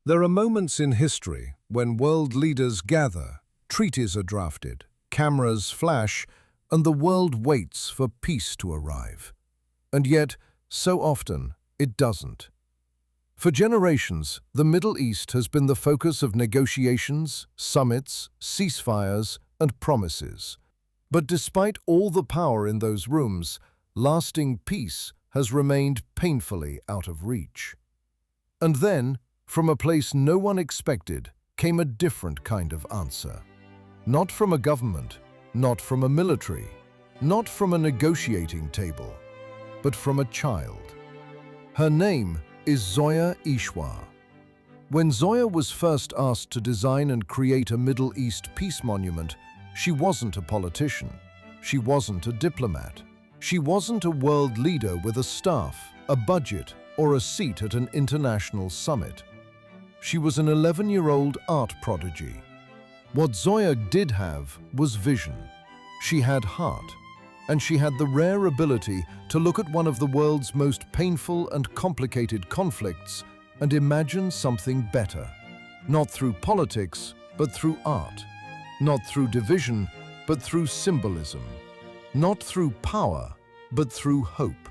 There are moments in history when world leaders gather, treaties are drafted, cameras flash, and the world waits for peace to arrive. And yet, so often, it doesn't. For generations, the Middle East has been the focus of negotiations, summits, ceasefires, and promises. But despite all the power in those rooms, lasting peace has remained painfully out of reach. And then, from a place no one expected, came a different kind of answer. Not from a government, not from a military, not from a negotiating table, but from a child. Her name is Zoya Ishwar. When Zoya was first asked to design and create a Middle East peace monument, she wasn't a politician. She wasn't a diplomat. She wasn't a world leader with a staff, a budget, or a seat at an international summit. She was an 11-year-old art prodigy. What Zoya did have was vision. She had heart, and she had the rare ability to look at one of the world's most painful and complicated conflicts and imagine something better. Not through politics, but through art. Not through division, but through symbolism. Not through power, but through hope.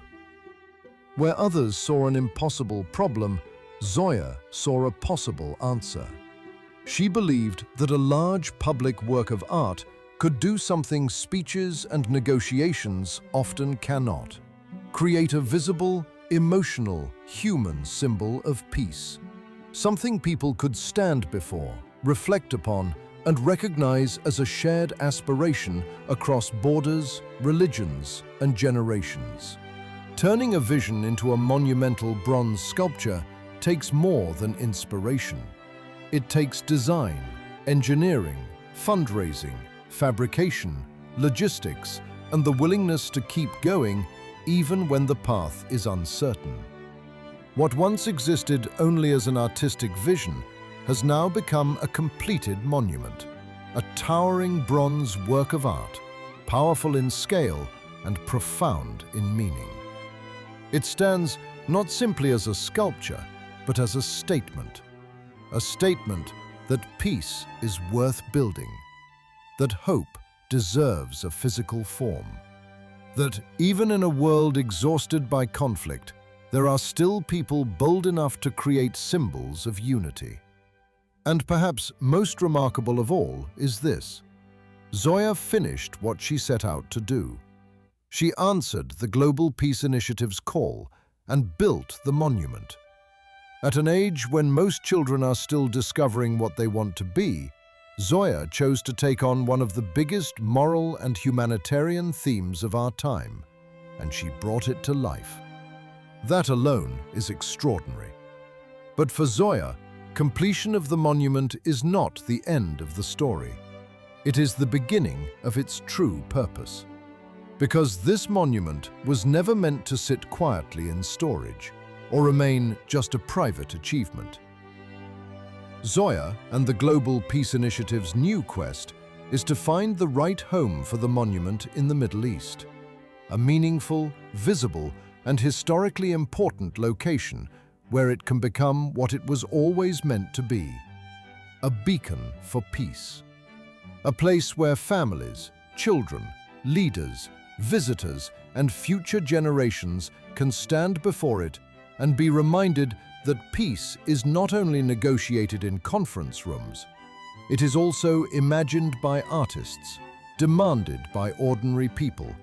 Where others saw an impossible problem, Zoya saw a possible answer. She believed that a large public work of art could do something speeches and negotiations often cannot. Create a visible, emotional, human symbol of peace. Something people could stand before, reflect upon, and recognize as a shared aspiration across borders, religions, and generations. Turning a vision into a monumental bronze sculpture takes more than inspiration. It takes design, engineering, fundraising, fabrication, logistics, and the willingness to keep going even when the path is uncertain. What once existed only as an artistic vision has now become a completed monument, a towering bronze work of art, powerful in scale and profound in meaning. It stands not simply as a sculpture, but as a statement that peace is worth building, that hope deserves a physical form, that even in a world exhausted by conflict, there are still people bold enough to create symbols of unity. And perhaps most remarkable of all is this: Zoya finished what she set out to do. She answered the Global Peace Initiative's call and built the monument. At an age when most children are still discovering what they want to be, Zoya chose to take on one of the biggest moral and humanitarian themes of our time, and she brought it to life. That alone is extraordinary. But for Zoya, completion of the monument is not the end of the story. It is the beginning of its true purpose. Because this monument was never meant to sit quietly in storage or remain just a private achievement. Zoya and the Global Peace Initiative's new quest is to find the right home for the monument in the Middle East. A meaningful, visible, and historically important location where it can become what it was always meant to be: a beacon for peace. A place where families, children, leaders, visitors, and future generations can stand before it and be reminded that peace is not only negotiated in conference rooms, it is also imagined by artists, demanded by ordinary people,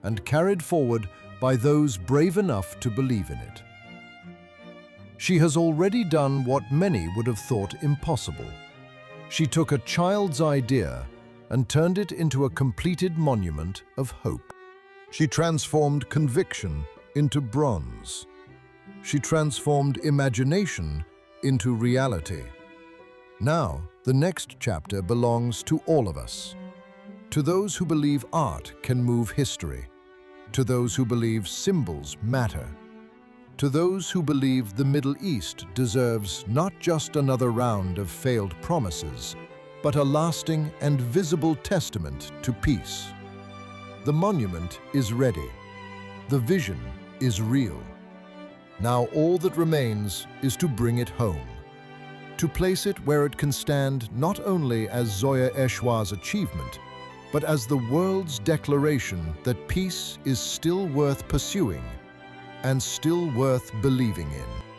and carried forward by those brave enough to believe in it. She has already done what many would have thought impossible. She took a child's idea and turned it into a completed monument of hope. She transformed conviction into bronze. She transformed imagination into reality. Now, the next chapter belongs to all of us. To those who believe art can move history. To those who believe symbols matter. To those who believe the Middle East deserves not just another round of failed promises, but a lasting and visible testament to peace. The monument is ready. The vision is real. Now all that remains is to bring it home. to place it where it can stand not only as Zoya Eshwa's achievement, but as the world's declaration that peace is still worth pursuing and still worth believing in.